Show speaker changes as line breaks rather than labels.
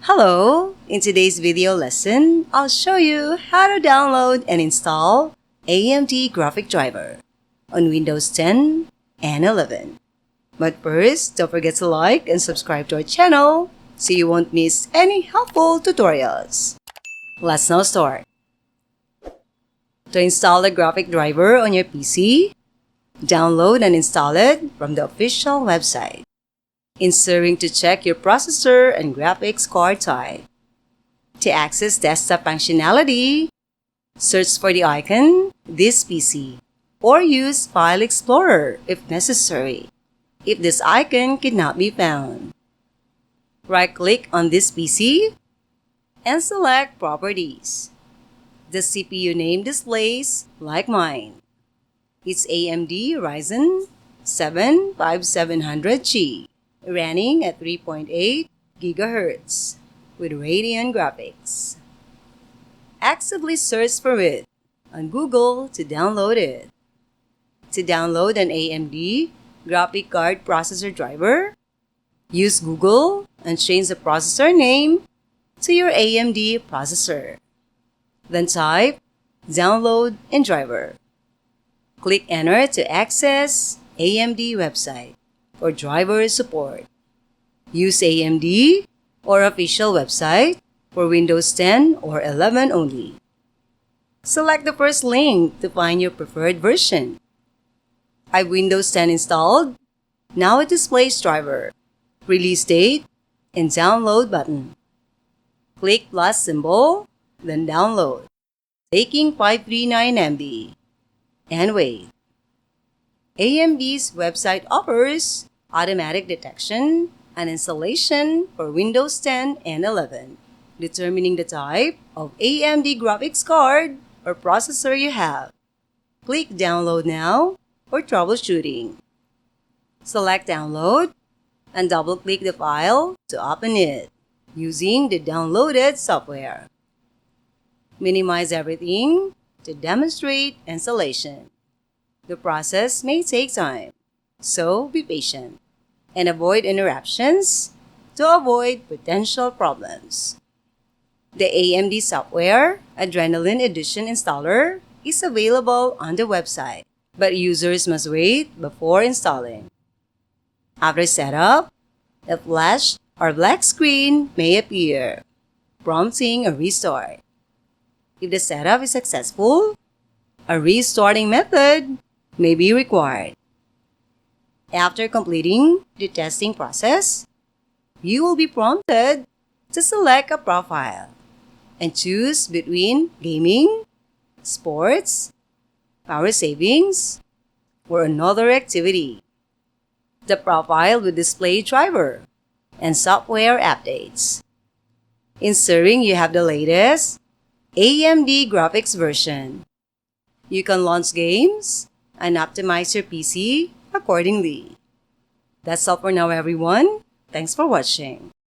Hello! In today's video lesson, I'll show you how to download and install AMD graphic driver on Windows 10 and 11. But first, don't forget to like and subscribe to our channel so you won't miss any helpful tutorials. Let's now start. To install the graphic driver on your PC, download and install it from the official website. Inserting to check your processor and graphics card type. To access desktop functionality, search for the icon, This PC, or use File Explorer if necessary, if this icon cannot be found. Right-click on this PC and select Properties. The CPU name displays like mine. It's AMD Ryzen 7 5700G. Running at 3.8 GHz with Radeon graphics. Actively search for it on Google to download it. To download an AMD graphic card processor driver, use Google and change the processor name to your AMD processor. Then type Download and Driver. Click Enter to access AMD website or driver support. Use AMD or official website for Windows 10 or 11 only. Select the first link to find your preferred version. I have Windows 10 installed. Now it displays driver, release date, and download button. Click plus symbol, then download, taking 539 MB, and wait. AMD's website offers automatic detection and installation for Windows 10 and 11, determining the type of AMD graphics card or processor you have. Click Download Now for troubleshooting. Select Download and double-click the file to open it using the downloaded software. Minimize everything to demonstrate installation. The process may take time, so be patient and avoid interruptions to avoid potential problems. The AMD Software Adrenaline Edition installer is available on the website, but users must wait before installing. After setup, a flash or black screen may appear, prompting a restart. If the setup is successful, a restarting method may be required. After completing the testing process, you will be prompted to select a profile and choose between gaming, sports, power savings, or another activity. The profile will display driver and software updates, ensuring you have the latest AMD graphics version. You can launch games and optimize your PC accordingly. That's all for now, everyone. Thanks for watching.